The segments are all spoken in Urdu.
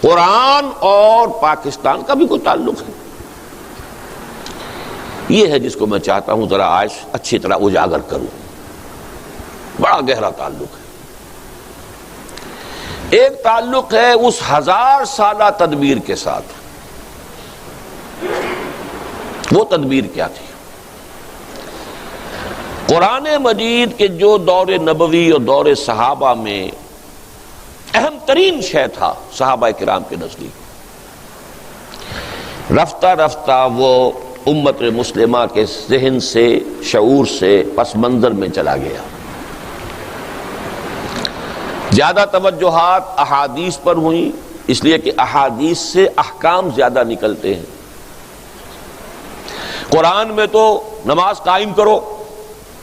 قرآن اور پاکستان کا بھی کوئی تعلق ہے؟ یہ ہے جس کو میں چاہتا ہوں ذرا آج اچھی طرح اجاگر کروں. بڑا گہرا تعلق ہے. ایک تعلق ہے اس 1000 سالہ تدبیر کے ساتھ. وہ تدبیر کیا تھی؟ قرآن مجید کے جو دور نبوی اور دور صحابہ میں اہم ترین شے تھا صحابہ کرام کے نزدیک، رفتہ رفتہ وہ امت مسلمہ کے ذہن سے، شعور سے پس منظر میں چلا گیا. زیادہ توجہات احادیث پر ہوئیں، اس لیے کہ احادیث سے احکام زیادہ نکلتے ہیں. قرآن میں تو نماز قائم کرو،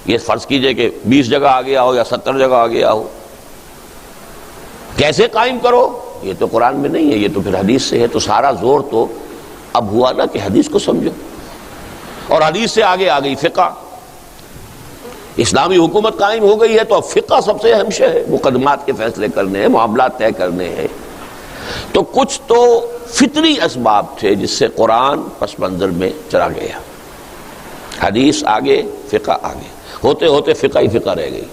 یہ فرض کیجئے کہ 20 جگہ آ گیا ہو یا 70 جگہ آ گیا ہو. کیسے قائم کرو؟ یہ تو قرآن میں نہیں ہے، یہ تو پھر حدیث سے ہے. تو سارا زور تو اب ہوا نا کہ حدیث کو سمجھو، اور حدیث سے آگے آ گئی فقہ. اسلامی حکومت قائم ہو گئی ہے تو اب فقہ سب سے اہم شے ہے. مقدمات کے فیصلے کرنے ہیں، معاملات طے کرنے ہیں. تو کچھ تو فطری اسباب تھے جس سے قرآن پس منظر میں چلا گیا. حدیث آگے، فقہ آگے، ہوتے ہوتے فقہ ہی فقہ رہ گئی.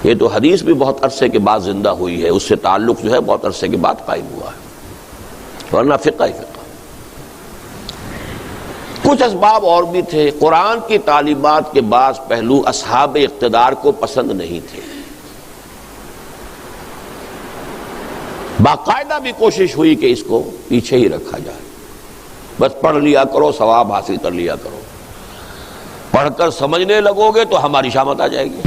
یہ تو حدیث بھی بہت عرصے کے بعد زندہ ہوئی ہے، اس سے تعلق جو ہے بہت عرصے کے بعد قائم ہوا ہے، ورنہ فقہ ہی فقہ. کچھ اسباب اور بھی تھے. قرآن کی تعلیمات کے بعض پہلو اصحاب اقتدار کو پسند نہیں تھے. باقاعدہ بھی کوشش ہوئی کہ اس کو پیچھے ہی رکھا جائے. بس پڑھ لیا کرو، ثواب حاصل کر لیا کرو. پڑھ کر سمجھنے لگو گے تو ہماری شامت آ جائے گی.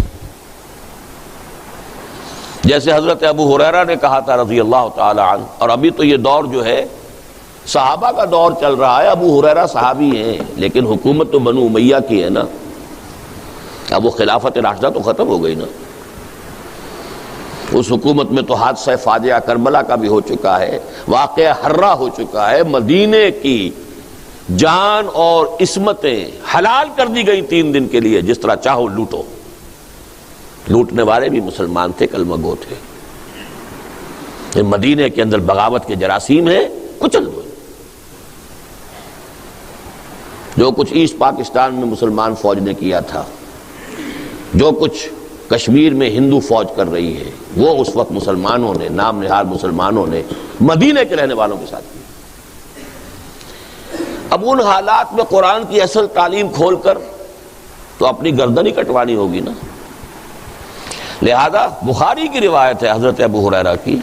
جیسے حضرت ابو ہریرہ نے کہا تھا رضی اللہ تعالی عنہ، اور ابھی تو یہ دور جو ہے صحابہ کا دور چل رہا ہے. ابو ہریرہ صحابی ہیں لیکن حکومت تو بنو امیہ کی ہے نا. اب وہ خلافت راشدہ تو ختم ہو گئی نا. اس حکومت میں تو حادثہ فاجعہ کربلا کا بھی ہو چکا ہے، واقعہ حرہ ہو چکا ہے. مدینے کی جان اور عصمتیں حلال کر دی گئی 3 دن کے لیے، جس طرح چاہو لوٹو. لوٹنے والے بھی مسلمان تھے، کلمہ گو تھے. مدینے کے اندر بغاوت کے جراثیم ہیں، کچل دو. جو کچھ ایسٹ پاکستان میں مسلمان فوج نے کیا تھا، جو کچھ کشمیر میں ہندو فوج کر رہی ہے، وہ اس وقت مسلمانوں نے، نام نہاد مسلمانوں نے مدینے کے رہنے والوں کے ساتھ کیا. اب ان حالات میں قرآن کی اصل تعلیم کھول کر تو اپنی گردن ہی کٹوانی ہوگی نا. لہذا بخاری کی روایت ہے حضرت ابو ہریرہ کی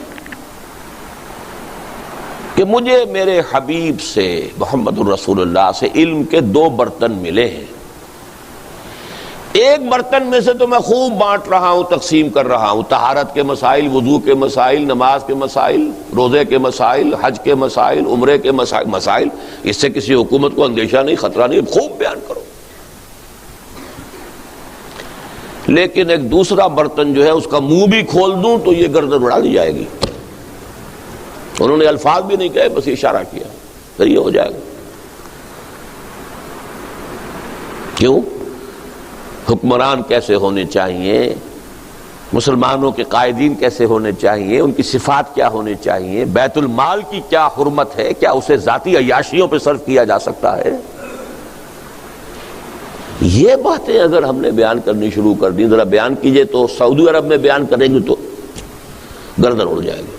کہ مجھے میرے حبیب سے، محمد الرسول اللہ سے علم کے 2 برتن ملے ہیں. ایک برتن میں سے تو میں خوب بانٹ رہا ہوں، تقسیم کر رہا ہوں. طہارت کے مسائل، وضو کے مسائل، نماز کے مسائل، روزے کے مسائل، حج کے مسائل، عمرے کے مسائل. اس سے کسی حکومت کو اندیشہ نہیں، خطرہ نہیں، خوب بیان کرو. لیکن ایک دوسرا برتن جو ہے اس کا منہ بھی کھول دوں تو یہ گردن اڑا دی جائے گی. انہوں نے الفاظ بھی نہیں کہے، بس اشارہ کیا، پھر یہ ہو جائے گا. کیوں؟ حکمران کیسے ہونے چاہیے، مسلمانوں کے قائدین کیسے ہونے چاہیے، ان کی صفات کیا ہونی چاہیے، بیت المال کی کیا حرمت ہے، کیا اسے ذاتی عیاشیوں پہ صرف کیا جا سکتا ہے. یہ باتیں اگر ہم نے بیان کرنی شروع کر دی، ذرا بیان کیجئے تو سعودی عرب میں بیان کریں گے تو گردن اڑ جائے گی.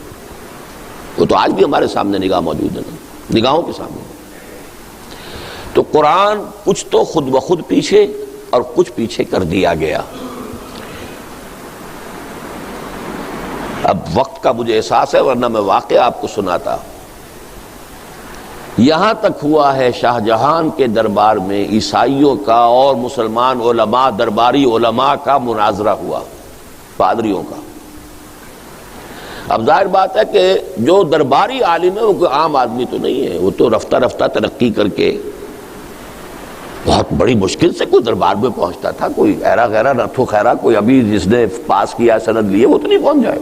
وہ تو آج بھی ہمارے سامنے نگاہ موجود ہے نا، نگاہوں کے سامنے. تو قرآن کچھ تو خود بخود پیچھے اور کچھ پیچھے کر دیا گیا. اب وقت کا مجھے احساس ہے، ورنہ میں واقعہ آپ کو سناتا. یہاں تک ہوا ہے شاہ جہان کے دربار میں عیسائیوں کا اور مسلمان علماء، درباری علماء کا مناظرہ ہوا، پادریوں کا. اب ظاہر بات ہے کہ جو درباری عالم ہے وہ کوئی عام آدمی تو نہیں ہے، وہ تو رفتہ رفتہ ترقی کر کے بہت بڑی مشکل سے کوئی دربار میں پہنچتا تھا. کوئی ایرا غیرہ نتھو خیرہ، کوئی ابھی جس نے پاس کیا سند لیے وہ تو نہیں پہنچ جائے.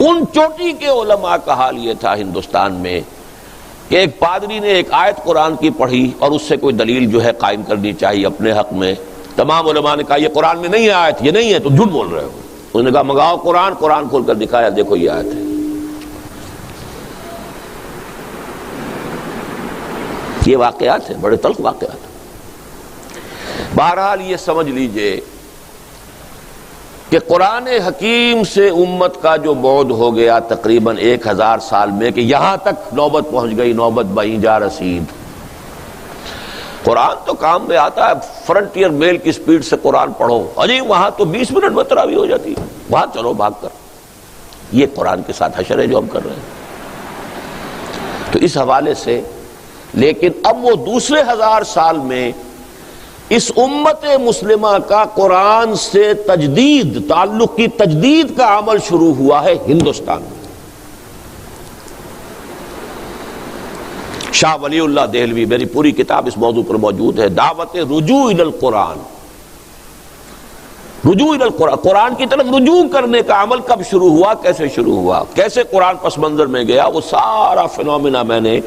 ان چوٹی کے علماء کا حال یہ تھا ہندوستان میں کہ ایک پادری نے ایک آیت قرآن کی پڑھی اور اس سے کوئی دلیل جو ہے قائم کرنی چاہیے اپنے حق میں. تمام علماء نے کہا یہ قرآن میں نہیں ہے آیت، یہ نہیں ہے، تو جھوٹ بول رہے ہو. انہوں نے کہا منگاؤ قرآن، قرآن کھول کر دکھایا، دیکھو یہ آیت ہے۔ یہ واقعات ہیں، بڑے تلخ واقعات۔ بہرحال یہ سمجھ لیجئے کہ قرآن حکیم سے امت کا جو بعد ہو گیا تقریباً 1000 سال میں، کہ یہاں تک نوبت پہنچ گئی، نوبت بہیں جا رسید۔ قرآن تو کام میں آتا ہے، فرنٹیئر میل کی سپیڈ سے قرآن پڑھو، اجی وہاں تو 20 منٹ میں تراویح ہو جاتی ہے، وہاں چلو بھاگ کر۔ یہ قرآن کے ساتھ حشر ہے جو ہم کر رہے ہیں۔ تو اس حوالے سے لیکن اب وہ دوسرے 1000 سال میں اس امت مسلمہ کا قرآن سے تجدید، تعلق کی تجدید کا عمل شروع ہوا ہے ہندوستان میں۔ شاہ ولی اللہ دہلوی، میری پوری کتاب اس موضوع پر موجود ہے، دعوت رجوع الی القرآن، رجوع الی القرآن، قرآن کی طرف رجوع کرنے کا عمل کب شروع ہوا، کیسے شروع ہوا، کیسے قرآن پس منظر میں گیا، وہ سارا فنومینا میں نے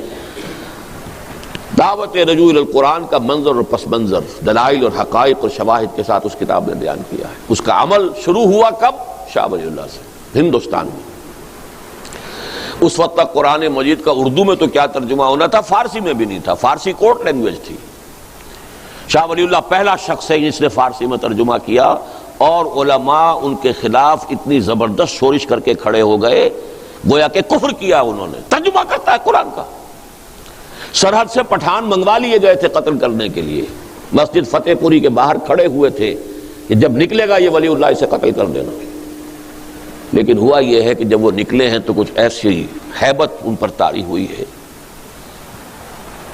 دعوت رجوع الی القرآن کا منظر اور پس منظر، دلائل اور حقائق اور شواہد کے ساتھ اس کتاب میں بیان کیا ہے۔ اس کا عمل شروع ہوا کب؟ شاہ ولی اللہ سے، ہندوستان میں۔ اس وقت تک قرآن مجید کا اردو میں تو کیا ترجمہ ہونا تھا، فارسی میں بھی نہیں تھا، فارسی کورٹ لینگویج تھی۔ شاہ ولی اللہ پہلا شخص ہے جس نے فارسی میں ترجمہ کیا، اور علماء ان کے خلاف اتنی زبردست شورش کر کے کھڑے ہو گئے، گویا کہ کفر کیا انہوں نے، ترجمہ کرتا ہے قرآن کا۔ سرحد سے پٹھان منگوا لیے گئے تھے قتل کرنے کے لیے، مسجد فتح پوری کے باہر کھڑے ہوئے تھے کہ جب نکلے گا یہ ولی اللہ اسے قتل کر دینا۔ لیکن ہوا یہ ہے کہ جب وہ نکلے ہیں تو کچھ ایسی ہیبت ان پر طاری ہوئی ہے،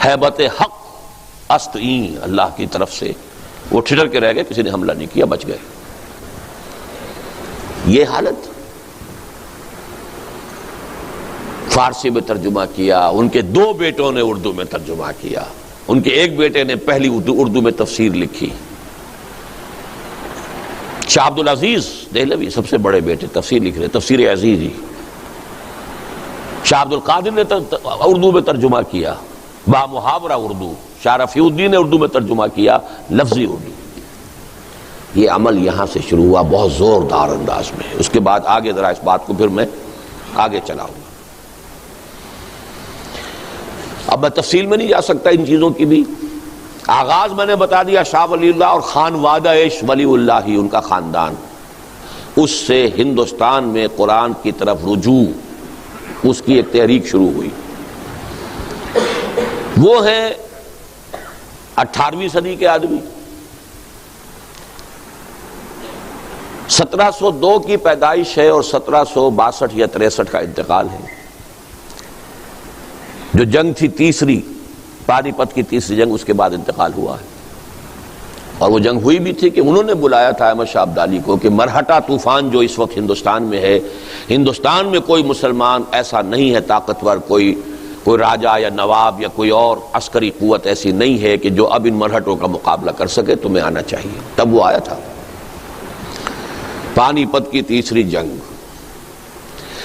ہیبت حق استعین اللہ کی طرف سے، وہ ٹھٹر کے رہ گئے، کسی نے حملہ نہیں کیا، بچ گئے۔ یہ حالت، فارسی میں ترجمہ کیا، ان کے 2 بیٹوں نے اردو میں ترجمہ کیا، ان کے ایک بیٹے نے پہلی اردو میں تفسیر لکھی، شاہ عبدالعزیز دہلوی سب سے بڑے بیٹے تفسیر لکھ رہے، تفسیر عزیزی۔ شاہ عبدالقادر نے اردو میں ترجمہ کیا، با محاورہ اردو۔ شاہ رفیع الدین نے اردو میں ترجمہ کیا، لفظی اردو۔ یہ عمل یہاں سے شروع ہوا بہت زوردار انداز میں۔ اس کے بعد آگے ذرا اس بات کو پھر میں آگے چلاؤں گا۔ اب میں تفصیل میں نہیں جا سکتا ان چیزوں کی بھی۔ آغاز میں نے بتا دیا شاہ ولی اللہ اور خانوادہ ولی اللہ ہی، ان کا خاندان، اس سے ہندوستان میں قرآن کی طرف رجوع، اس کی ایک تحریک شروع ہوئی۔ وہ ہیں 18ویں صدی کے آدمی، 1702 کی پیدائش ہے اور 1762 یا 63 کا انتقال ہے۔ جو جنگ تھی تیسری، پانی پت کی تیسری جنگ، اس کے بعد انتقال ہوا ہے۔ اور وہ جنگ ہوئی بھی تھی کہ انہوں نے بلایا تھا احمد شاہ ابدالی کو کہ مرہٹہ طوفان جو اس وقت ہندوستان میں ہے، ہندوستان میں کوئی مسلمان ایسا نہیں ہے طاقتور، کوئی راجہ یا نواب یا کوئی اور عسکری قوت ایسی نہیں ہے کہ جو اب ان مرہٹوں کا مقابلہ کر سکے، تمہیں آنا چاہیے۔ تب وہ آیا تھا، پانی پت کی تیسری جنگ۔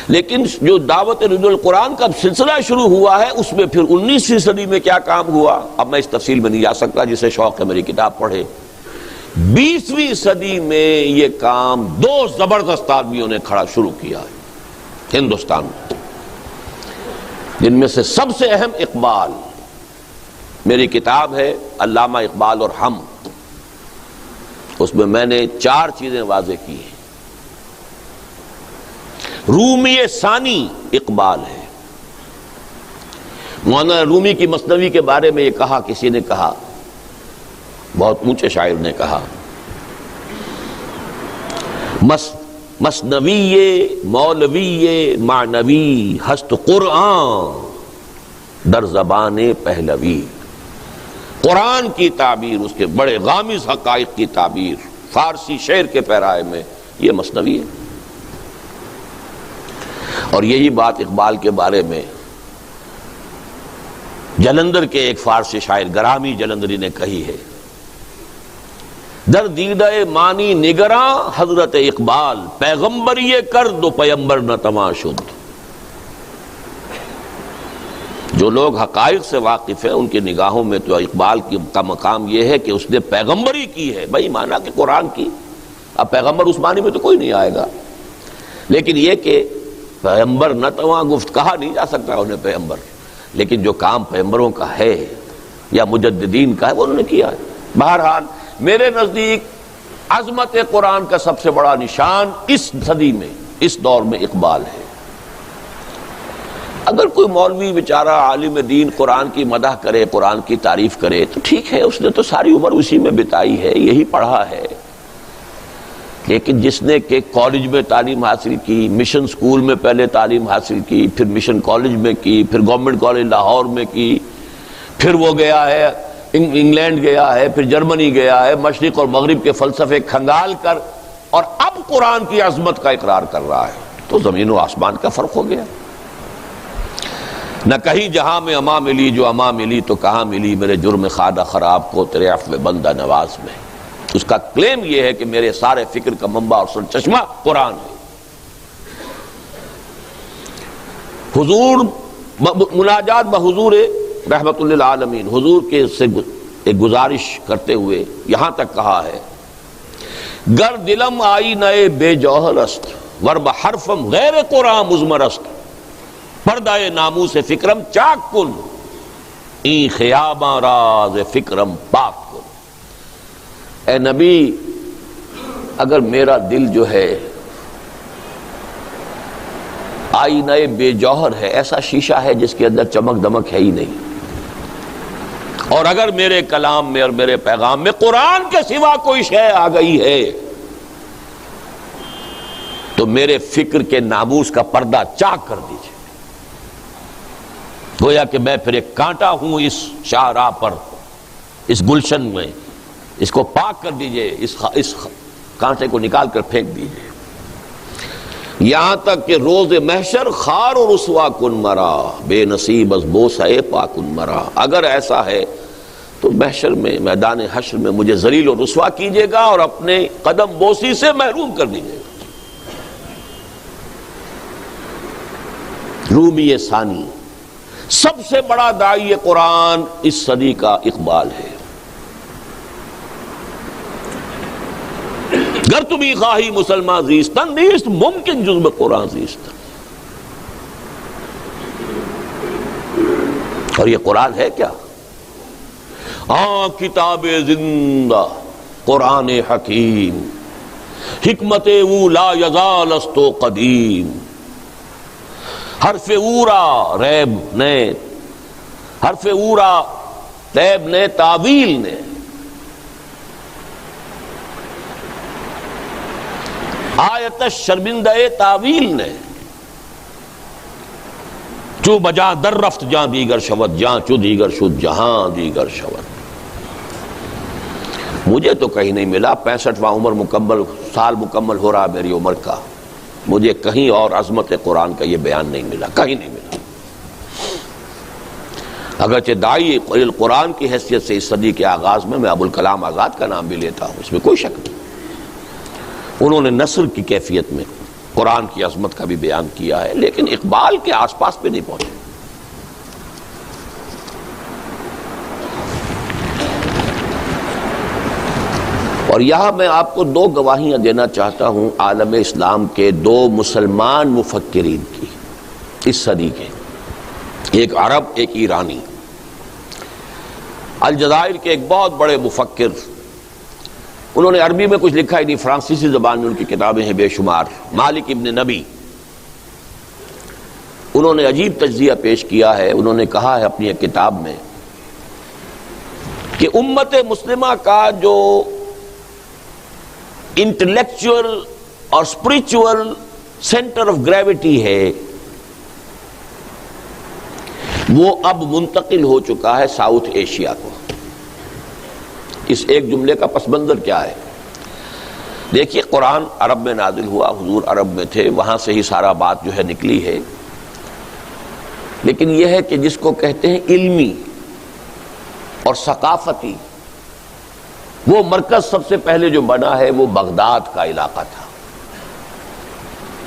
لیکن جو دعوت رجوع القرآن کا سلسلہ شروع ہوا ہے، اس میں پھر 19ویں صدی میں کیا کام ہوا، اب میں اس تفصیل میں نہیں جا سکتا، جسے شوق ہے میری کتاب پڑھے۔ 20ویں صدی میں یہ کام 2 زبردست آدمیوں نے کھڑا شروع کیا ہے ہندوستان میں، جن میں سے سب سے اہم اقبال۔ میری کتاب ہے علامہ اقبال اور ہم، اس میں میں نے 4 چیزیں واضح کی ہیں۔ رومی ثانی اقبال ہے۔ مولانا رومی کی مثنوی کے بارے میں یہ کہا، کسی نے کہا، بہت اونچے شاعر نے کہا، مثنوی مولوی معنوی ہست قرآن در زبان پہلوی۔ قرآن کی تعبیر، اس کے بڑے غامض حقائق کی تعبیر فارسی شعر کے پیرائے میں، یہ مثنوی ہے۔ اور یہی بات اقبال کے بارے میں جلندر کے ایک فارسی شاعر گرامی جلندری نے کہی ہے، در دیدہ مانی نگراں حضرت اقبال، پیغمبری کرد و پیمبر نہ تماں شد۔ جو لوگ حقائق سے واقف ہیں ان کی نگاہوں میں تو اقبال کا مقام یہ ہے کہ اس نے پیغمبری کی ہے، بھائی مانا کہ قرآن کی، اب پیغمبر عثمانی میں تو کوئی نہیں آئے گا، لیکن یہ کہ پیغمبر نہ تو وہاں گفت کہا نہیں جا سکتا انہیں پیغمبر، لیکن جو کام پیغمبروں کا ہے یا مجددین کا ہے وہ انہوں نے کیا ہے۔ بہرحال میرے نزدیک عظمت قرآن کا سب سے بڑا نشان اس صدی میں، اس دور میں اقبال ہے۔ اگر کوئی مولوی بیچارہ عالم دین قرآن کی مدح کرے، قرآن کی تعریف کرے تو ٹھیک ہے، اس نے تو ساری عمر اسی میں بتائی ہے، یہی پڑھا ہے، لیکن جس نے کہ کالج میں تعلیم حاصل کی، مشن سکول میں پہلے تعلیم حاصل کی، پھر مشن کالج میں کی، پھر گورنمنٹ کالج لاہور میں کی، پھر وہ گیا ہے انگلینڈ گیا ہے، پھر جرمنی گیا ہے، مشرق اور مغرب کے فلسفے کھنگال کر اور اب قرآن کی عظمت کا اقرار کر رہا ہے، تو زمین و آسمان کا فرق ہو گیا۔ نہ کہیں جہاں میں اما ملی جو اما ملی تو کہاں ملی میرے جرم خادہ خراب کو تیرے عفو بندہ نواز میں۔ اس کا کلیم یہ ہے کہ میرے سارے فکر کا منبع اور سرچشمہ قرآن ہے۔ حضور مناجات بحضور رحمت للعالمین، حضور کے سے ایک گزارش کرتے ہوئے یہاں تک کہا ہے، گر دلم آئی نئے بے جوہر است ورب حرفم غیر قرآن مزمر است پردہ ناموس فکرم چاک کن این خیاباں راز فکرم پاک کن۔ اے نبی، اگر میرا دل جو ہے آئینہ بے جوہر ہے، ایسا شیشہ ہے جس کے اندر چمک دمک ہے ہی نہیں، اور اگر میرے کلام میں اور میرے پیغام میں قرآن کے سوا کوئی شے آ گئی ہے تو میرے فکر کے ناموس کا پردہ چاک کر دیجئے، گویا کہ میں پھر ایک کانٹا ہوں اس شاہراہ پر، اس گلشن میں، اس کو پاک کر دیجئے، اس کانٹے کو نکال کر پھینک دیجئے، یہاں تک کہ روز محشر خار و رسوا کن مرا بے نصیب از بوسہ پاکن مرا۔ اگر ایسا ہے تو محشر میں، میدان حشر میں مجھے ذلیل و رسوا کیجیے گا اور اپنے قدم بوسی سے محروم کر دیجیے گا۔ رومی ثانی سب سے بڑا داعی قرآن اس صدی کا اقبال ہے۔ گر تمہیں خواہی مسلمان زیستن نیست ممکن جزب قرآن زیستن، اور یہ قرآن ہے کیا؟ کتاب زندہ قرآن حکیم، حکمت او لا یزال است و قدیم، حرف اورا ریب نے، حرف اورا ریب نے، تعویل نے، آیت شرمندہ تعویل نے، چو بجا در رفت جاں دیگر شود جاں چو دیگر شد جہاں دیگر شود۔ مجھے تو کہیں نہیں ملا، 65واں عمر مکمل، سال مکمل ہو رہا میری عمر کا، مجھے کہیں اور عظمت قرآن کا یہ بیان نہیں ملا، کہیں نہیں ملا۔ اگرچہ داعی قرآن کی حیثیت سے اس صدی کے آغاز میں ابوالکلام آزاد کا نام بھی لیتا ہوں، اس میں کوئی شک نہیں، انہوں نے نثر کی کیفیت میں قرآن کی عظمت کا بھی بیان کیا ہے، لیکن اقبال کے آس پاس پہ نہیں پہنچے۔ اور یہاں میں آپ کو دو گواہیاں دینا چاہتا ہوں عالم اسلام کے دو مسلمان مفکرین کی اس صدی کے، ایک عرب ایک ایرانی۔ الجزائر کے ایک بہت بڑے مفکر، انہوں نے عربی میں کچھ لکھا ہی نہیں، فرانسیسی زبان میں ان کی کتابیں ہیں بے شمار، مالک ابن نبی۔ انہوں نے عجیب تجزیہ پیش کیا ہے، انہوں نے کہا ہے اپنی ایک کتاب میں کہ امت مسلمہ کا جو انٹلیکچول اور اسپرچول سینٹر آف گریوٹی ہے وہ اب منتقل ہو چکا ہے ساؤتھ ایشیا کو۔ اس ایک جملے کا پس منظر کیا ہے؟ دیکھیے، قرآن عرب میں نازل ہوا، حضور عرب میں تھے، وہاں سے ہی سارا بات جو ہے نکلی ہے، لیکن یہ ہے کہ جس کو کہتے ہیں علمی اور ثقافتی، وہ مرکز سب سے پہلے جو بنا ہے وہ بغداد کا علاقہ تھا،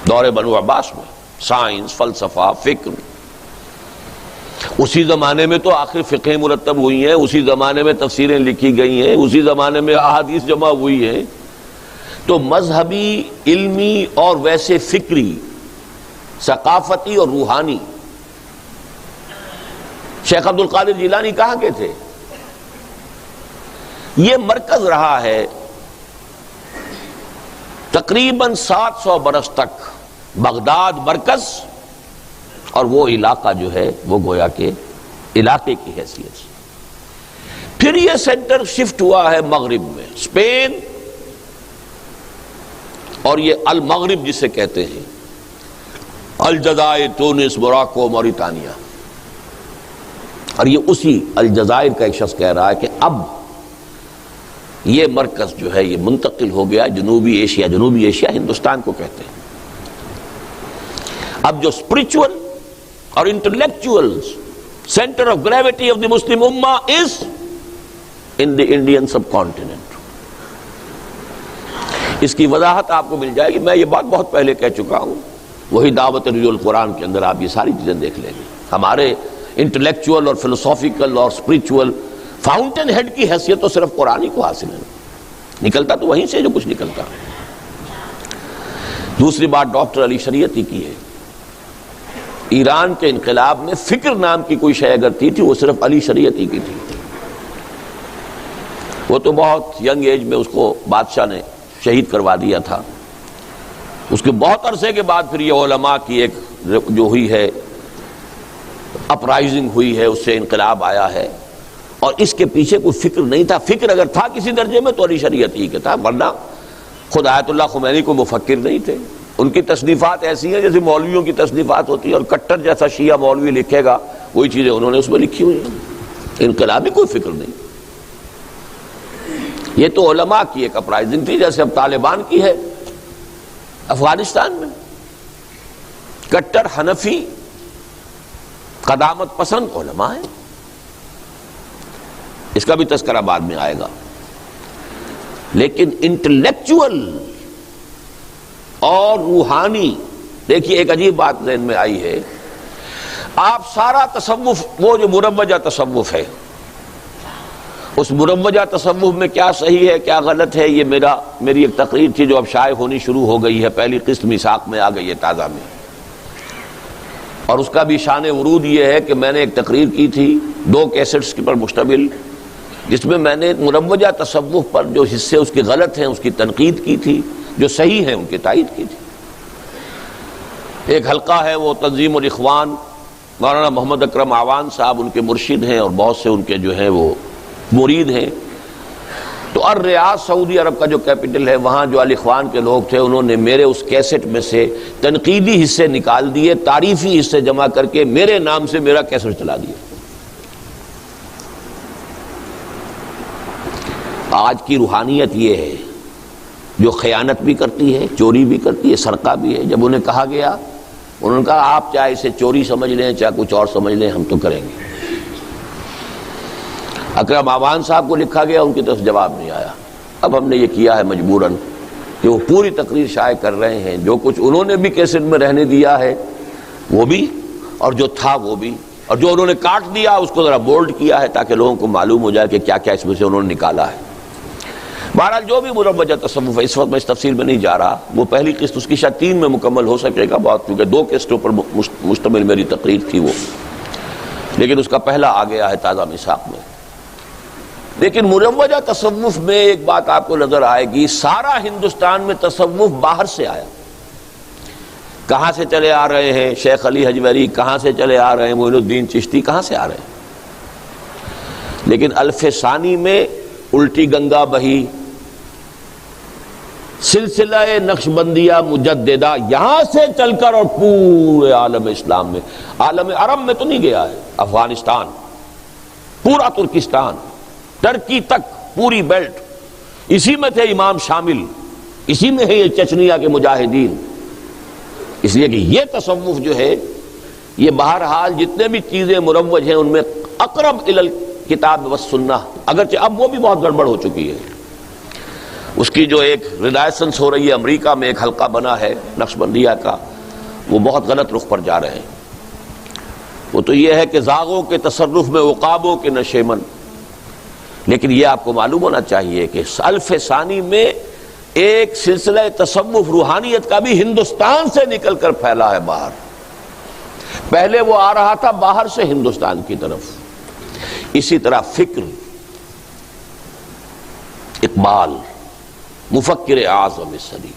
دور بنو عباس میں، سائنس، فلسفہ، فکر۔ اسی زمانے میں تو آخر فقہ مرتب ہوئی ہیں، اسی زمانے میں تفسیریں لکھی گئی ہیں، اسی زمانے میں احادیث جمع ہوئی ہیں، تو مذہبی، علمی اور ویسے فکری، ثقافتی اور روحانی شیخ عبد القادر جیلانی کہاں کے تھے؟ یہ مرکز رہا ہے تقریباً 700 برس تک، بغداد مرکز، اور وہ علاقہ جو ہے وہ گویا کہ علاقے کی حیثیت سے۔ پھر یہ سینٹر شفٹ ہوا ہے مغرب میں، اسپین اور یہ المغرب جسے کہتے ہیں، الجزائر، تونس، موراکو، موریتانیہ۔ اور یہ اسی الجزائر کا ایک شخص کہہ رہا ہے کہ اب یہ مرکز جو ہے یہ منتقل ہو گیا جنوبی ایشیا۔ جنوبی ایشیا ہندوستان کو کہتے ہیں۔ اب جو اسپرچول اور intellectual centre of gravity of the Muslim امہ is in the Indian sub continent. اس کی وضاحت آپ کو مل جائے گی، میں یہ بات بہت پہلے کہہ چکا ہوں، وہی دعوت رجوع القرآن کے اندر آپ یہ ساری چیزیں دیکھ لیں گے۔ ہمارے انٹلیکچوئل اور فلسافیکل اور اسپرچول فاؤنٹین ہیڈ کی حیثیت تو صرف قرآن ہی کو حاصل ہے، نکلتا تو وہیں سے جو کچھ نکلتا۔ دوسری بات ڈاکٹر علی شریعتی کی ہے۔ ایران کے انقلاب میں فکر نام کی کوئی شے اگر تھی وہ صرف علی شریعتی کی تھی۔ وہ تو بہت ینگ ایج میں اس کو بادشاہ نے شہید کروا دیا تھا۔ اس کے بہت عرصے کے بعد پھر یہ علماء کی ایک جو ہوئی ہے اپرائزنگ ہوئی ہے، اس سے انقلاب آیا ہے، اور اس کے پیچھے کوئی فکر نہیں تھا۔ فکر اگر تھا کسی درجے میں تو علی شریعتی کے تھا، ورنہ خود آیت اللہ خمینی کو مفکر نہیں تھے۔ ان کی تصنیفات ایسی ہیں جیسے مولویوں کی تصنیفات ہوتی ہیں، اور کٹر جیسا شیعہ مولوی لکھے گا وہی چیزیں انہوں نے اس میں لکھی ہوئی ہیں۔ انقلابی کوئی فکر نہیں۔ یہ تو علماء کی ایک اپرائزنگ تھی، جیسے اب طالبان کی ہے افغانستان میں۔ کٹر حنفی قدامت پسند علماء ہیں، اس کا بھی تذکرہ بعد میں آئے گا۔ لیکن انٹلیکچوئل اور روحانی، دیکھیے ایک عجیب بات ذہن میں آئی ہے، آپ سارا تصوف، وہ جو مروجہ تصوف ہے، اس مروجہ تصوف میں کیا صحیح ہے کیا غلط ہے، یہ میری ایک تقریر تھی جو اب شائع ہونی شروع ہو گئی ہے، پہلی قسط میثاق میں آ گئی ہے تازہ میں، اور اس کا بھی شان ورود یہ ہے کہ میں نے ایک تقریر کی تھی 2 کیسٹس پر مشتمل، جس میں میں نے مروجہ تصوف پر جو حصے اس کے غلط ہیں اس کی تنقید کی تھی، جو صحیح ہیں ان کی تائید کی تھی۔ ایک حلقہ ہے وہ تنظیم الاخوان، مولانا محمد اکرم آوان صاحب ان کے مرشد ہیں اور بہت سے ان کے جو ہیں وہ مرید ہیں۔ تو الریاض سعودی عرب کا جو کیپٹل ہے، وہاں جو الاخوان کے لوگ تھے انہوں نے میرے اس کیسٹ میں سے تنقیدی حصے نکال دیے، تعریفی حصے جمع کر کے میرے نام سے میرا کیسٹ چلا دیا۔ آج کی روحانیت یہ ہے جو خیانت بھی کرتی ہے، چوری بھی کرتی ہے، سرقہ بھی ہے۔ جب انہیں کہا گیا، انہوں نے کہا آپ چاہے اسے چوری سمجھ لیں چاہے کچھ اور سمجھ لیں، ہم تو کریں گے۔ اکرم آوان صاحب کو لکھا گیا، ان کی طرف جواب نہیں آیا۔ اب ہم نے یہ کیا ہے مجبوراً کہ وہ پوری تقریر شائع کر رہے ہیں، جو کچھ انہوں نے بھی کیسٹ میں رہنے دیا ہے وہ بھی، اور جو تھا وہ بھی، اور جو انہوں نے کاٹ دیا اس کو ذرا بولڈ کیا ہے تاکہ لوگوں کو معلوم ہو جائے کہ کیا کیا اس میں سے انہوں نے نکالا ہے۔ بہرحال جو بھی مروجہ تصوف ہے، اس وقت میں اس تفصیل میں نہیں جا رہا، وہ پہلی قسط اس کی شاید 3 میں مکمل ہو سکے گا، بہت کیونکہ 2 قسطوں پر مشتمل میری تقریر تھی وہ، لیکن اس کا پہلا آ گیا ہے تازہ میثاق میں۔ لیکن مروجہ تصوف میں ایک بات آپ کو نظر آئے گی، سارا ہندوستان میں تصوف باہر سے آیا۔ کہاں سے چلے آ رہے ہیں؟ شیخ علی حجویری کہاں سے چلے آ رہے ہیں؟ معین الدین چشتی کہاں سے آ رہے ہیں؟ لیکن الف ثانی میں الٹی گنگا بہی، سلسلہ نقشبندیہ مجددہ یہاں سے چل کر اور پورے عالم اسلام میں، عالم عرب میں تو نہیں گیا ہے، افغانستان، پورا ترکستان، ترکی تک، پوری بیلٹ، اسی میں تھے امام شامل، اسی میں ہے یہ چچنیا کے مجاہدین۔ اس لیے کہ یہ تصوف جو ہے یہ بہرحال جتنے بھی چیزیں مروج ہیں ان میں اقرب الی الکتاب والسنہ، اگرچہ اب وہ بھی بہت گڑبڑ ہو چکی ہے۔ اس کی جو ایک ریلائسنس ہو رہی ہے، امریکہ میں ایک حلقہ بنا ہے نقشبندیہ کا، وہ بہت غلط رخ پر جا رہے ہیں۔ وہ تو یہ ہے کہ زاغوں کے تصرف میں عقابوں کے نشیمن، لیکن یہ آپ کو معلوم ہونا چاہیے کہ الف ثانی میں ایک سلسلہ تصوف روحانیت کا بھی ہندوستان سے نکل کر پھیلا ہے باہر. پہلے وہ آ رہا تھا باہر سے ہندوستان کی طرف. اسی طرح فکر اقبال مفکر اعظم صدی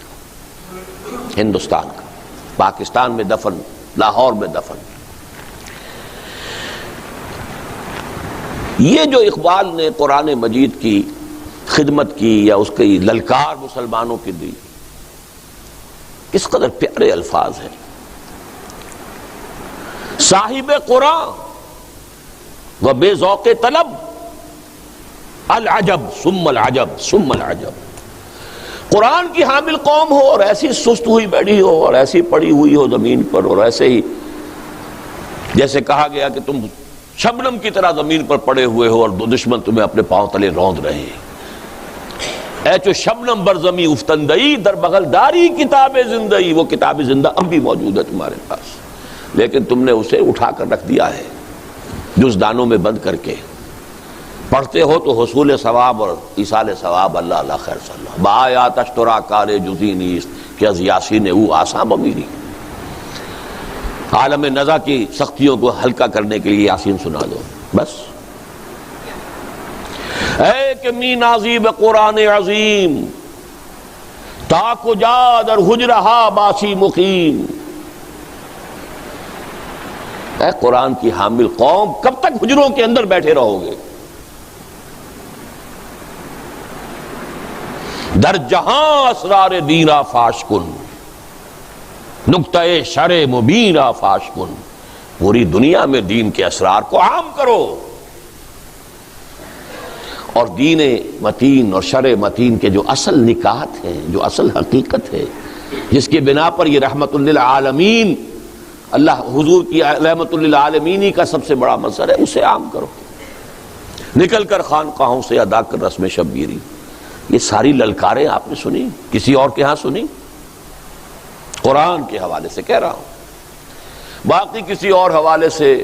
ہندوستان کا، پاکستان میں دفن، لاہور میں دفن. یہ جو اقبال نے قرآن مجید کی خدمت کی یا اس کی للکار مسلمانوں کی دی، کس قدر پیارے الفاظ ہیں. صاحب قرآن و بے ذوق طلب، العجب ثم العجب ثم العجب. قرآن کی حامل قوم ہو اور ایسی سست ہوئی بیٹھی ہو اور ایسی پڑی ہوئی ہو زمین پر، اور ایسے ہی جیسے کہا گیا کہ تم شبنم کی طرح زمین پر پڑے ہوئے ہو اور دشمن تمہیں اپنے پاؤں تلے روند رہے ہیں. اے چو شبنم بر زمیں افتندئی، در بغل داری کتاب زندئی. وہ کتاب زندہ اب بھی موجود ہے تمہارے پاس، لیکن تم نے اسے اٹھا کر رکھ دیا ہے جزدانوں میں بند کر کے. پڑھتے ہو تو حصول ثواب اور ایصال ثواب اللہ اللہ خیر صلی اللہ. بآیات اشترا کار جزی نیست کہ از یاسین او آساں بمیری. عالم نزا کی سختیوں کو ہلکا کرنے کے لیے یاسین سنا دو بس. اے کہ می نازی بقرآن عظیم، تا کجا در حجرہا باسی مقیم. اے قرآن کی حامل قوم، کب تک حجروں کے اندر بیٹھے رہو گے؟ در جہاں اسرار دیرا فاش کن، نقطۂ شرع مبینہ فاش کن. پوری دنیا میں دین کے اسرار کو عام کرو، اور دین متین اور شرع متین کے جو اصل نکات ہیں، جو اصل حقیقت ہے، جس کی بنا پر یہ رحمت للعالمین، اللہ حضور کی رحمت للعالمینی کا سب سے بڑا منصب ہے، اسے عام کرو. نکل کر خانقاہوں سے ادا کر رسم شبگیری. یہ ساری للکاریں آپ نے سنی، کسی اور کے ہاں سنی؟ قرآن کے حوالے سے کہہ رہا ہوں. باقی کسی اور حوالے سے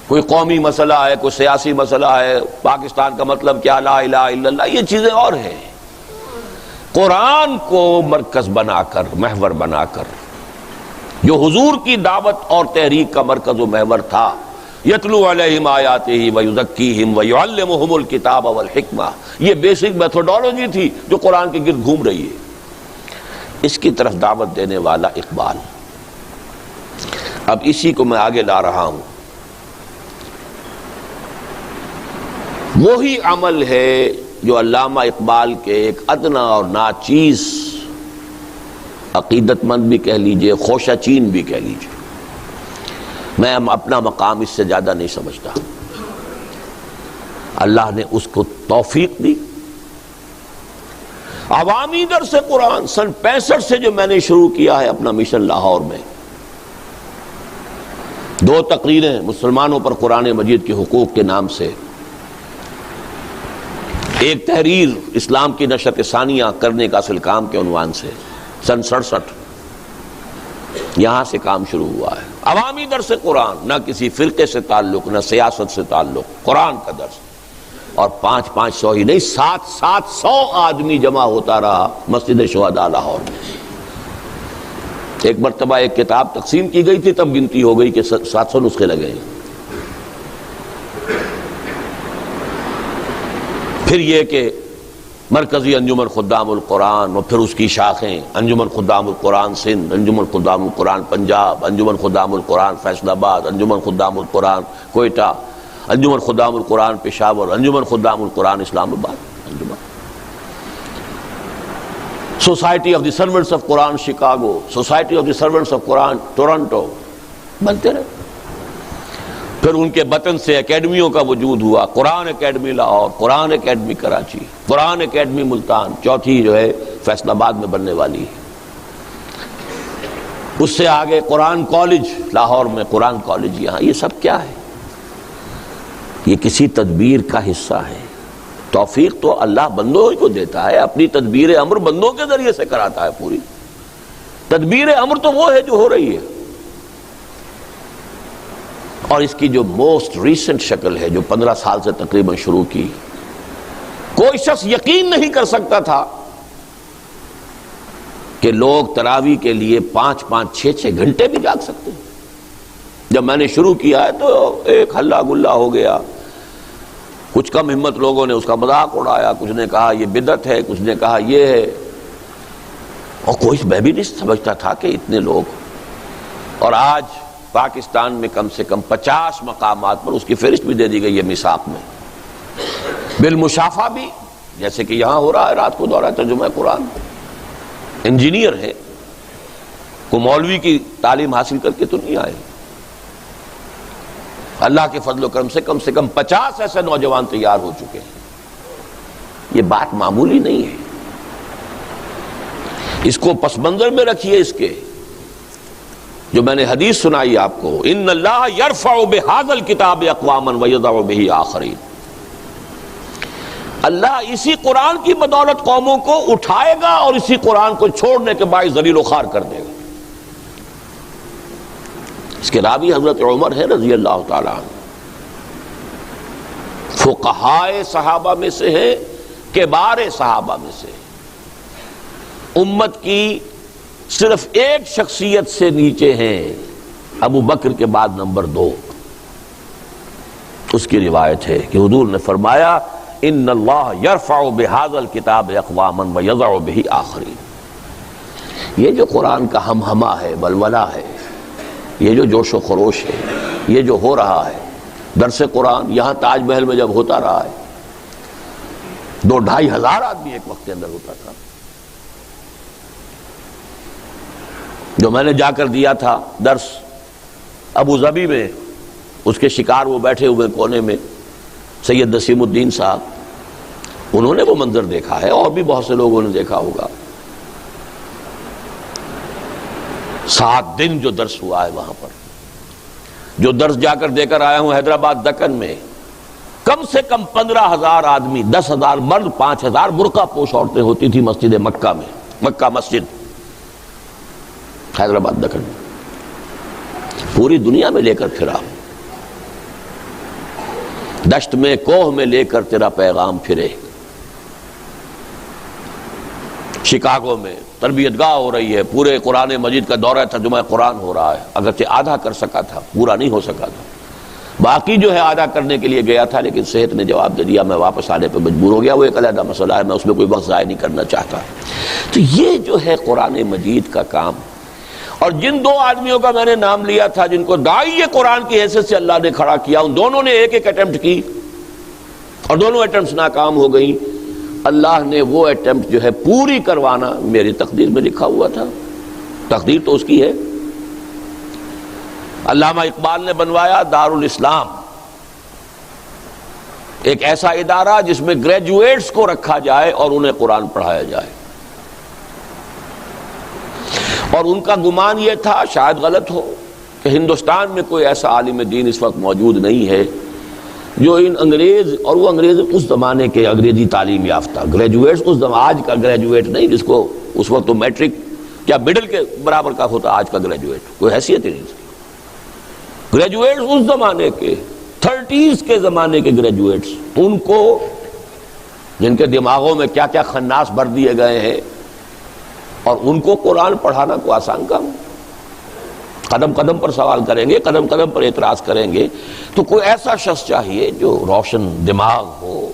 کوئی قومی مسئلہ ہے، کوئی سیاسی مسئلہ ہے، پاکستان کا مطلب کیا، لا الہ الا اللہ، یہ چیزیں اور ہیں. قرآن کو مرکز بنا کر، محور بنا کر، جو حضور کی دعوت اور تحریک کا مرکز و محور تھا، یتلو علیہم آیاتہ ویزکیہم ویعلمہم الکتاب والحکمہ، یہ بیسک میتھوڈالوجی تھی جو قرآن کے گرد گھوم رہی ہے. اس کی طرف دعوت دینے والا اقبال. اب اسی کو میں آگے لا رہا ہوں. وہی عمل ہے جو علامہ اقبال کے ایک ادنا اور ناچیز عقیدت مند بھی کہہ لیجئے، خوشہ چین بھی کہہ لیجئے، میں اپنا مقام اس سے زیادہ نہیں سمجھتا. اللہ نے اس کو توفیق دی. عوامی درس قرآن سن 65 سے جو میں نے شروع کیا ہے اپنا مشن لاہور میں، 2 تقریریں مسلمانوں پر قرآن مجید کے حقوق کے نام سے، ایک تحریر اسلام کی نشر ثانیہ کرنے کا اصل کام کے عنوان سے، سن 67 یہاں سے کام شروع ہوا ہے. عوامی درس قرآن، نہ کسی فرقے سے تعلق، نہ سیاست سے تعلق، قرآن کا درس. اور 500 ہی نہیں، 700 آدمی جمع ہوتا رہا مسجد شہداء لاہور میں. ایک مرتبہ ایک کتاب تقسیم کی گئی تھی، تب گنتی ہو گئی کہ 700 نسخے لگے. پھر یہ کہ مرکزی انجمن خدام القرآن اور پھر اس کی شاخیں، انجمن خدام القرآن سندھ، انجمن خدام القرآن پنجاب، انجمن خدام القرآن فیصل آباد، انجمن خدام القرآن کوئٹہ، انجمن خدام القرآن پشاور، انجمن خدام القرآن اسلام آباد، society of the servants of Quran Chicago, society of the servants of Quran Toronto, بنتے رہے. پھر ان کے بطن سے اکیڈمیوں کا وجود ہوا، قرآن اکیڈمی لاہور، قرآن اکیڈمی کراچی، قرآن اکیڈمی ملتان، چوتھی جو ہے فیصل آباد میں بننے والی ہے. اس سے آگے قرآن کالج لاہور میں، قرآن کالج یہاں. یہ سب کیا ہے؟ یہ کسی تدبیر کا حصہ ہے. توفیق تو اللہ بندوں کو دیتا ہے، اپنی تدبیر امر بندوں کے ذریعے سے کراتا ہے. پوری تدبیر امر تو وہ ہے جو ہو رہی ہے. اور اس کی جو موسٹ ریسنٹ شکل ہے، جو 15 سال سے تقریباً شروع کی، کوئی شخص یقین نہیں کر سکتا تھا کہ لوگ تراویح کے لیے 5-5 6-6 گھنٹے بھی جاگ سکتے ہیں. جب میں نے شروع کیا ہے تو ایک ہلا گلا ہو گیا، کچھ کم ہمت لوگوں نے اس کا مذاق اڑایا، کچھ نے کہا یہ بدعت ہے، کچھ نے کہا یہ ہے، اور کوئی میں بھی نہیں سمجھتا تھا کہ اتنے لوگ. اور آج پاکستان میں کم سے کم 50 مقامات پر اس کی فہرست بھی دے دی گئی ہے میثاق میں، بالمشافہ بھی، جیسے کہ یہاں ہو رہا ہے رات کو دورہ ترجمہ قرآن. انجینئر ہے، کوئی مولوی کی تعلیم حاصل کر کے تو نہیں آئے. اللہ کے فضل و کرم سے کم 50 ایسے نوجوان تیار ہو چکے ہیں. یہ بات معمولی نہیں ہے. اس کو پس منظر میں رکھیے، اس کے جو میں نے حدیث سنائی آپ کو، ان اللہ یرفع بہذا الکتاب اقواما ویضع بہ آخرین. اللہ اسی قرآن کی بدولت قوموں کو اٹھائے گا اور اسی قرآن کو چھوڑنے کے باعث ذلیل و خوار کر دے گا. اس کے راوی حضرت عمر ہے رضی اللہ تعالی عنہ، فقہائے صحابہ میں سے ہیں، کبار صحابہ میں سے. امت کی صرف ایک شخصیت سے نیچے ہیں، ابو بکر کے بعد نمبر 2. اس کی روایت ہے کہ حضور نے فرمایا ان اللہ یرفع بہذا الکتاب اقواما ویضع بہ آخرین. یہ جو قرآن کا ہمہمہ ہے، ولولہ ہے، یہ جو جوش و خروش ہے، یہ جو ہو رہا ہے درس قرآن، یہاں تاج محل میں جب ہوتا رہا ہے 2-2.5 ہزار آدمی ایک وقت کے اندر ہوتا تھا. جو میں نے جا کر دیا تھا درس ابو ظبی میں، اس کے شکار وہ بیٹھے ہوئے کونے میں سید نسیم الدین صاحب، انہوں نے وہ منظر دیکھا ہے، اور بھی بہت سے لوگوں نے دیکھا ہوگا. 7 دن جو درس ہوا ہے وہاں پر، جو درس جا کر دے کر آیا ہوں حیدرآباد دکن میں، کم سے کم 15,000 آدمی، 10,000 مرد، 5,000 برقع پوش عورتیں ہوتی تھی مسجد مکہ میں، مکہ مسجد حیدرآباد دکن میں. پوری دنیا میں لے کر پھرا، دشت میں کوہ میں لے کر تیرا پیغام پھرے. شکاگو میں تربیت گاہ ہو رہی ہے، پورے قرآن مجید کا دورہ ترجمہ قرآن ہو رہا ہے. اگرچہ آدھا کر سکا تھا، پورا نہیں ہو سکا تھا، باقی جو ہے آدھا کرنے کے لیے گیا تھا، لیکن صحت نے جواب دے دیا، میں واپس آنے پہ مجبور ہو گیا. وہ ایک علیحدہ مسئلہ ہے، میں اس میں کوئی وقت ضائع نہیں کرنا چاہتا. تو یہ جو ہے قرآن مجید کا کام. اور جن 2 آدمیوں کا میں نے نام لیا تھا جن کو داعی قرآن کی حیثیت سے اللہ نے کھڑا کیا، ان دونوں نے ایک اٹیمپٹ کی اور دونوں اٹیمپٹس ناکام ہو گئیں. اللہ نے وہ اٹیمپٹ جو ہے پوری کروانا میری تقدیر میں لکھا ہوا تھا. تقدیر تو اس کی ہے. علامہ اقبال نے بنوایا دارالاسلام، ایک ایسا ادارہ جس میں گریجویٹس کو رکھا جائے اور انہیں قرآن پڑھایا جائے. اور ان کا گمان یہ تھا، شاید غلط ہو، کہ ہندوستان میں کوئی ایسا عالم دین اس وقت موجود نہیں ہے جو ان انگریز، اور وہ انگریز اس زمانے کے انگریزی تعلیم یافتہ گریجویٹس، اس آج کا گریجویٹ نہیں جس کو اس وقت تو میٹرک کیا مڈل کے برابر کا ہوتا آج کا گریجویٹ، کوئی حیثیت ہی نہیں اس کی. گریجویٹس اس زمانے کے 30s کے زمانے کے گریجویٹس، ان کو جن کے دماغوں میں کیا کیا خناس بھر دیے گئے ہیں، اور ان کو قرآن پڑھانا کو آسان کام. قدم قدم پر سوال کریں گے، قدم قدم پر اعتراض کریں گے. تو کوئی ایسا شخص چاہیے جو روشن دماغ ہو،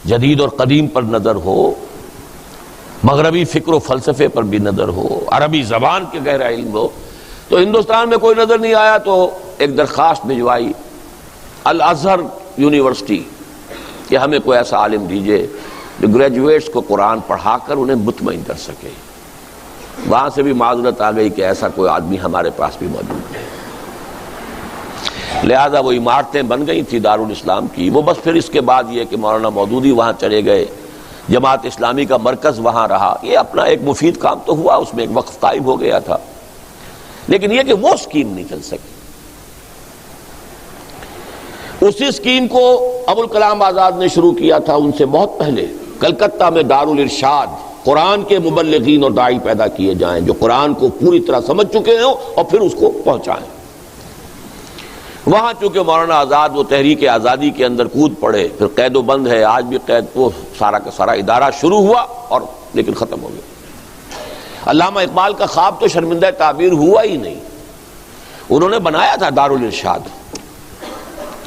جدید اور قدیم پر نظر ہو، مغربی فکر و فلسفے پر بھی نظر ہو، عربی زبان کے گہرا علم ہو. تو ہندوستان میں کوئی نظر نہیں آیا تو ایک درخواست بھجوائی الازہر یونیورسٹی کہ ہمیں کوئی ایسا عالم دیجیے جو گریجویٹس کو قرآن پڑھا کر انہیں مطمئن کر سکے. وہاں سے بھی معذرت آ گئی کہ ایسا کوئی آدمی ہمارے پاس بھی موجود ہے. لہذا وہ عمارتیں بن گئی تھی دارالاسلام کی. وہ بس پھر اس کے بعد یہ کہ مولانا مودودی وہاں چلے گئے، جماعت اسلامی کا مرکز وہاں رہا. یہ اپنا ایک مفید کام تو ہوا، اس میں ایک وقف قائم ہو گیا تھا، لیکن یہ کہ وہ اسکیم نہیں چل سکی. اسی اسکیم کو ابوالکلام آزاد نے شروع کیا تھا ان سے بہت پہلے. کلکتہ میں دارالارشاد، قرآن کے مبلغین اور داعی پیدا کیے جائیں جو قرآن کو پوری طرح سمجھ چکے ہوں اور پھر اس کو پہنچائیں. وہاں چونکہ مولانا آزاد وہ تحریک آزادی کے اندر کود پڑے، پھر قید و بند ہے، آج بھی قید، وہ سارا کا سارا ادارہ شروع ہوا اور لیکن ختم ہو گیا. علامہ اقبال کا خواب تو شرمندہ تعبیر ہوا ہی نہیں، انہوں نے بنایا تھا دارالارشاد۔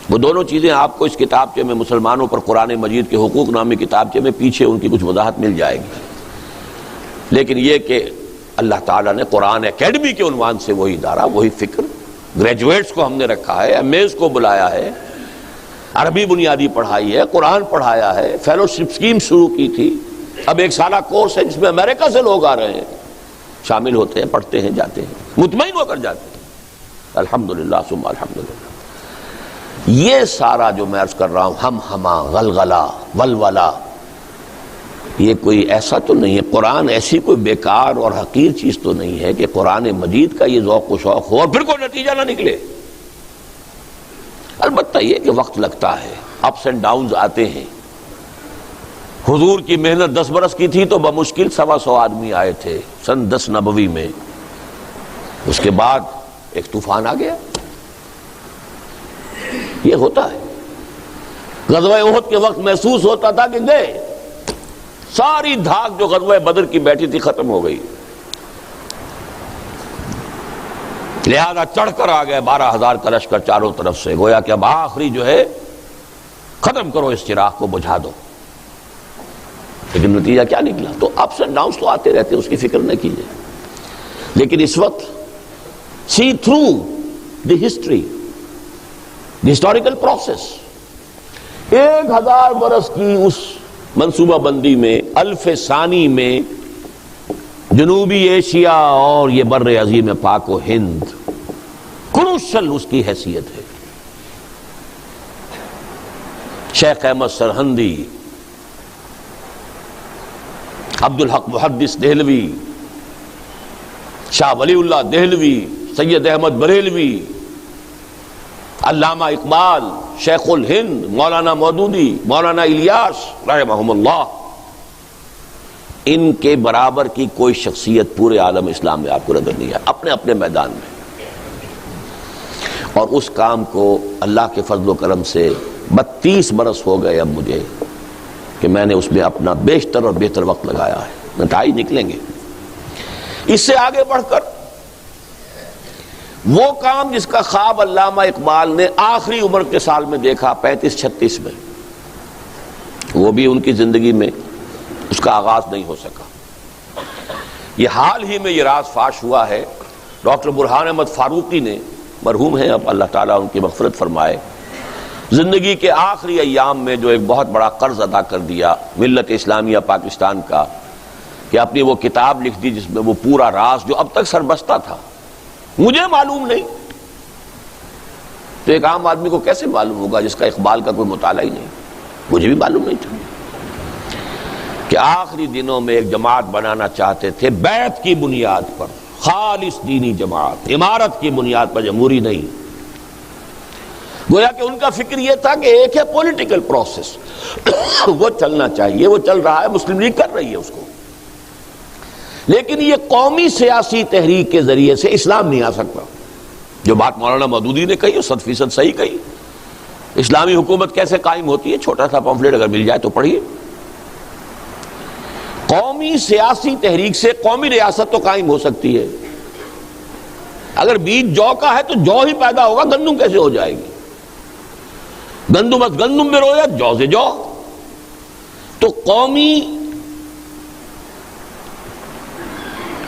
وہ دونوں چیزیں آپ کو اس کتابچے میں، مسلمانوں پر قرآن مجید کے حقوق نامی کتابچے میں پیچھے ان کی کچھ وضاحت مل جائے گی، لیکن یہ کہ اللہ تعالیٰ نے قرآن اکیڈمی کے عنوان سے وہی ادارہ، وہی فکر، گریجویٹس کو ہم نے رکھا ہے، ایم ایز کو بلایا ہے، عربی بنیادی پڑھائی ہے، قرآن پڑھایا ہے، فیلوشپ اسکیم شروع کی تھی، اب 1 سالہ کورس ہے جس میں امریکہ سے لوگ آ رہے ہیں، شامل ہوتے ہیں، پڑھتے ہیں، جاتے ہیں، مطمئن ہو کر جاتے ہیں، الحمدللہ ثم الحمدللہ۔ یہ سارا جو میں عرض کر رہا ہوں، ہم ہما، غلغلہ، ولولہ، یہ کوئی ایسا تو نہیں ہے، قرآن ایسی کوئی بیکار اور حقیر چیز تو نہیں ہے کہ قرآن مجید کا یہ ذوق و شوق ہو اور پھر کوئی نتیجہ نہ نکلے۔ البتہ یہ کہ وقت لگتا ہے، اپس اینڈ ڈاؤنز آتے ہیں۔ حضور کی محنت 10 برس کی تھی تو بمشکل 125 آدمی آئے تھے سن 10 نبوی میں، اس کے بعد ایک طوفان آ گیا۔ یہ ہوتا ہے۔ غزوہ احد کے وقت محسوس ہوتا تھا کہ گئے، ساری دھاک جو غزوہ بدر کی بیٹھی تھی ختم ہو گئی، لہذا چڑھ کر آ گئے 12,000 کا لشکر چاروں طرف سے، گویا کہ اب آخری جو ہے ختم کرو، اس چراغ کو بجھا دو، لیکن نتیجہ کیا نکلا؟ تو اپس اینڈ ڈاؤنس تو آتے رہتے ہیں، اس کی فکر نہ کیجیے، لیکن اس وقت see through the history, the historical process, 1000 برس کی اس منصوبہ بندی میں، الف ثانی میں جنوبی ایشیا اور یہ بر عظیم پاک و ہند کروشل اس کی حیثیت ہے۔ شیخ احمد سرہندی، عبدالحق محدث دہلوی، شاہ ولی اللہ دہلوی، سید احمد بریلوی، علامہ اقبال، شیخ الہند، مولانا مودودی، مولانا الیاس رحمہم اللہ، ان کے برابر کی کوئی شخصیت پورے عالم اسلام میں آپ کو نظر نہیں ہے، اپنے اپنے میدان میں۔ اور اس کام کو اللہ کے فضل و کرم سے 32 برس ہو گئے اب مجھے کہ میں نے اس میں اپنا بیشتر اور بہتر وقت لگایا ہے، نتائج نکلیں گے۔ اس سے آگے بڑھ کر وہ کام جس کا خواب علامہ اقبال نے آخری عمر کے سال میں دیکھا 35-36 میں، وہ بھی ان کی زندگی میں اس کا آغاز نہیں ہو سکا۔ یہ حال ہی میں یہ راز فاش ہوا ہے، ڈاکٹر برہان احمد فاروقی نے، مرحوم ہیں اب، اللہ تعالیٰ ان کی مغفرت فرمائے، زندگی کے آخری ایام میں جو ایک بہت بڑا قرض ادا کر دیا ملت اسلامیہ پاکستان کا، کہ اپنی وہ کتاب لکھ دی جس میں وہ پورا راز جو اب تک سربستہ تھا، مجھے معلوم نہیں تو ایک عام آدمی کو کیسے معلوم ہوگا جس کا اقبال کا کوئی مطالعہ ہی نہیں؟ مجھے بھی معلوم نہیں تھا کہ آخری دنوں میں ایک جماعت بنانا چاہتے تھے بیعت کی بنیاد پر، خالص دینی جماعت، امارت کی بنیاد پر، جمہوری نہیں۔ گویا کہ ان کا فکر یہ تھا کہ ایک ہے پولیٹیکل پروسیس، وہ چلنا چاہیے، وہ چل رہا ہے، مسلم لیگ کر رہی ہے اس کو، لیکن یہ قومی سیاسی تحریک کے ذریعے سے اسلام نہیں آ سکتا۔ جو بات مولانا مودودی نے کہی وہ 100% صحیح کہی۔ اسلامی حکومت کیسے قائم ہوتی ہے؟ چھوٹا سا پمفلیٹ اگر مل جائے تو پڑھیے۔ قومی سیاسی تحریک سے قومی ریاست تو قائم ہو سکتی ہے، اگر بیج جو کا ہے تو جو ہی پیدا ہوگا، گندم کیسے ہو جائے گی؟ گندم از گندم میں رویت، جو سے جو۔ تو قومی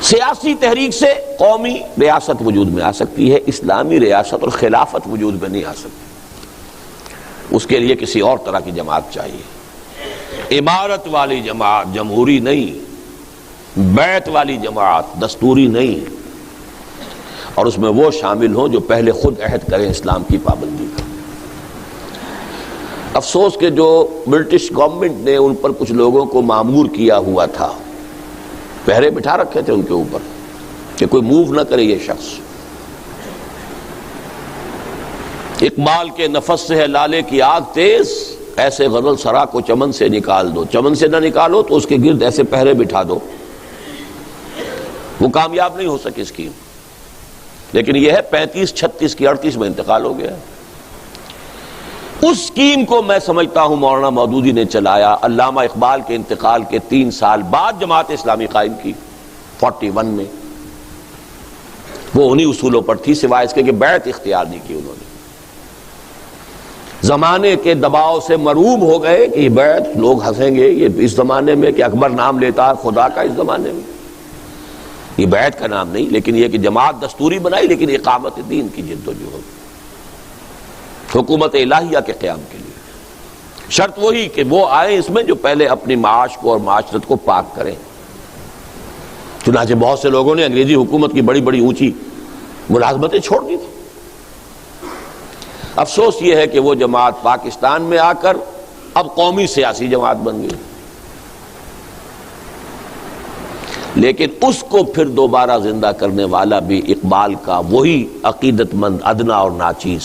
سیاسی تحریک سے قومی ریاست وجود میں آ سکتی ہے، اسلامی ریاست اور خلافت وجود میں نہیں آ سکتی، اس کے لیے کسی اور طرح کی جماعت چاہیے، امارت والی جماعت، جمہوری نہیں، بیعت والی جماعت، دستوری نہیں، اور اس میں وہ شامل ہوں جو پہلے خود عہد کریں اسلام کی پابندی کا۔ افسوس کہ جو برٹش گورنمنٹ نے ان پر کچھ لوگوں کو مامور کیا ہوا تھا، پہرے بٹھا رکھے تھے ان کے اوپر کہ کوئی موو نہ کرے یہ شخص۔ اقبال کے نفس سے ہے لالے کی آگ تیز، ایسے غزل سرا کو چمن سے نکال دو، چمن سے نہ نکالو تو اس کے گرد ایسے پہرے بٹھا دو، وہ کامیاب نہیں ہو سکی اسکیم۔ لیکن یہ ہے 35-36 کی 38 میں انتقال ہو گیا۔ اس اسکیم کو میں سمجھتا ہوں مولانا مودودی نے چلایا۔ علامہ اقبال کے انتقال کے 3 سال بعد جماعت اسلامی قائم کی، 41 میں، وہ انہی اصولوں پر تھی، سوائے اس کے کہ بیعت اختیار نہیں کی انہوں نے۔ زمانے کے دباؤ سے مروب ہو گئے کہ یہ بیعت، لوگ ہنسیں گے یہ اس زمانے میں کہ اکبر نام لیتا ہے خدا کا، اس زمانے میں یہ بیعت کا نام نہیں، لیکن یہ کہ جماعت دستوری بنائی، لیکن اقامت دین کی جد و جہد، حکومت الہیہ کے قیام کے لیے شرط وہی کہ وہ آئے اس میں جو پہلے اپنی معاش کو اور معاشرت کو پاک کریں۔ چنانچہ بہت سے لوگوں نے انگریزی حکومت کی بڑی بڑی اونچی ملازمتیں چھوڑ دی تھی۔ افسوس یہ ہے کہ وہ جماعت پاکستان میں آ کر اب قومی سیاسی جماعت بن گئی، لیکن اس کو پھر دوبارہ زندہ کرنے والا بھی اقبال کا وہی عقیدت مند ادنا اور ناچیز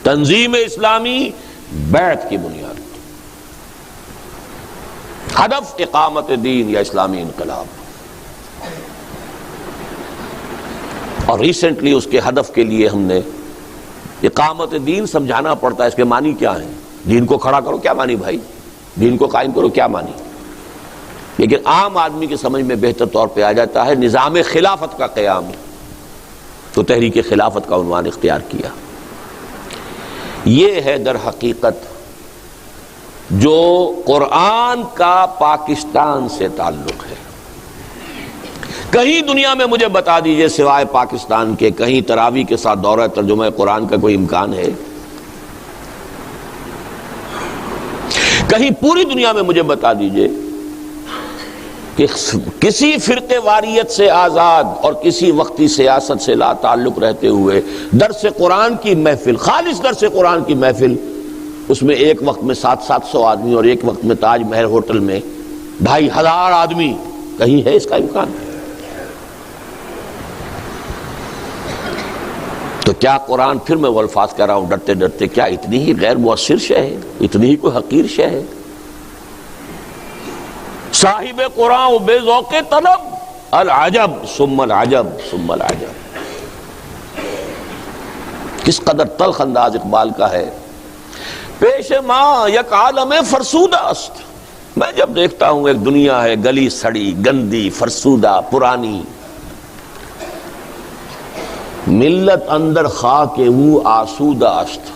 تنظیم اسلامی بیعت کی بنیاد، ہدف اقامت دین یا اسلامی انقلاب، اور ریسنٹلی اس کے ہدف کے لیے ہم نے اقامت دین سمجھانا پڑتا ہے، اس کے معنی کیا ہیں، دین کو کھڑا کرو کیا معنی بھائی، دین کو قائم کرو کیا معنی، لیکن عام آدمی کی سمجھ میں بہتر طور پہ آ جاتا ہے نظام خلافت کا قیام، تو تحریک خلافت کا عنوان اختیار کیا۔ یہ ہے در حقیقت جو قرآن کا پاکستان سے تعلق ہے۔ کہیں دنیا میں مجھے بتا دیجئے سوائے پاکستان کے کہیں تراویح کے ساتھ دورہ ترجمہ قرآن کا کوئی امکان ہے؟ کہیں پوری دنیا میں مجھے بتا دیجئے کہ کسی فرقے واریت سے آزاد اور کسی وقتی سیاست سے لا تعلق رہتے ہوئے درس قرآن کی محفل، خالص درس قرآن کی محفل، اس میں ایک وقت میں 700 آدمی اور ایک وقت میں تاج محل ہوٹل میں 2500 آدمی، کہیں ہے اس کا امکان؟ تو کیا قرآن، پھر میں وہ الفاظ کہہ رہا ہوں ڈرتے ڈرتے، کیا اتنی ہی غیر مؤثر شے ہے، اتنی ہی کوئی حقیر شے ہے؟ صاحب قرآن و بے ذوق طلب، العجب ثم العجب ثم العجب۔ کس قدر تلخ انداز اقبال کا ہے، پیش ماں یک عالم فرسودہ است۔ میں جب دیکھتا ہوں ایک دنیا ہے گلی سڑی، گندی، فرسودہ، پرانی، ملت اندر خاک وہ آسودہ است،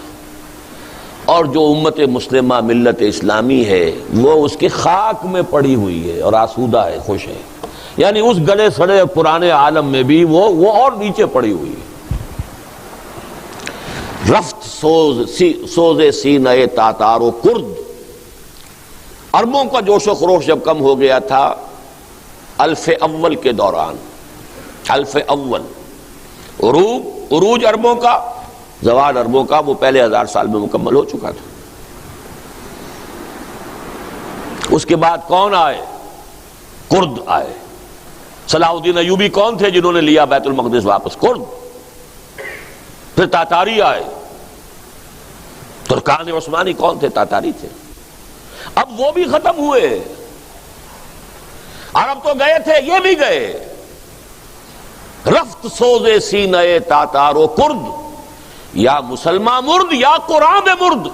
اور جو امت مسلمہ ملت اسلامی ہے وہ اس کے خاک میں پڑی ہوئی ہے اور آسودہ ہے، خوش ہے، یعنی اس گلے سڑے پرانے عالم میں بھی وہ اور نیچے پڑی ہوئی ہے۔ رفت سوز سینہ تاتار و کرد، عربوں کا جوش و خروش جب کم ہو گیا تھا الف اول کے دوران، الف اول عروج عربوں کا، زوال عربوں کا وہ پہلے 1000 سال میں مکمل ہو چکا تھا۔ اس کے بعد کون آئے؟ کرد آئے۔ صلاح الدین ایوبی کون تھے جنہوں نے لیا بیت المقدس واپس؟ کرد۔ پھر تاتاری آئے۔ ترکان عثمانی کون تھے؟ تاتاری تھے۔ اب وہ بھی ختم ہوئے، عرب تو گئے تھے، یہ بھی گئے۔ رفت سوز سینہ تاتار و کرد، یا مسلمان مرد یا قرآن مرد۔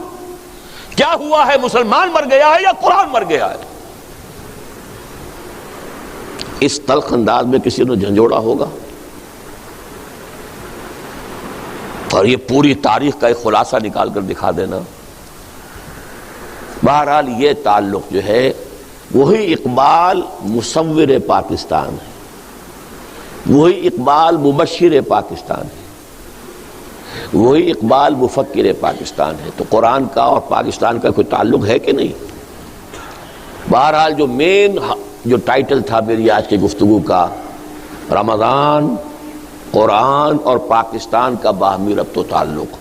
کیا ہوا ہے؟ مسلمان مر گیا ہے یا قرآن مر گیا ہے؟ اس تلخ انداز میں کسی نے جھنجھوڑا ہوگا؟ اور یہ پوری تاریخ کا ایک خلاصہ نکال کر دکھا دینا۔ بہرحال یہ تعلق جو ہے وہی اقبال مصور پاکستان ہے، وہی اقبال مبشر پاکستان ہے، وہی اقبال مفکر پاکستان ہے۔ تو قرآن کا اور پاکستان کا کوئی تعلق ہے کہ نہیں؟ بہرحال جو ٹائٹل تھا میری آج کی گفتگو کا، رمضان، قرآن اور پاکستان کا باہمی ربط و تعلق،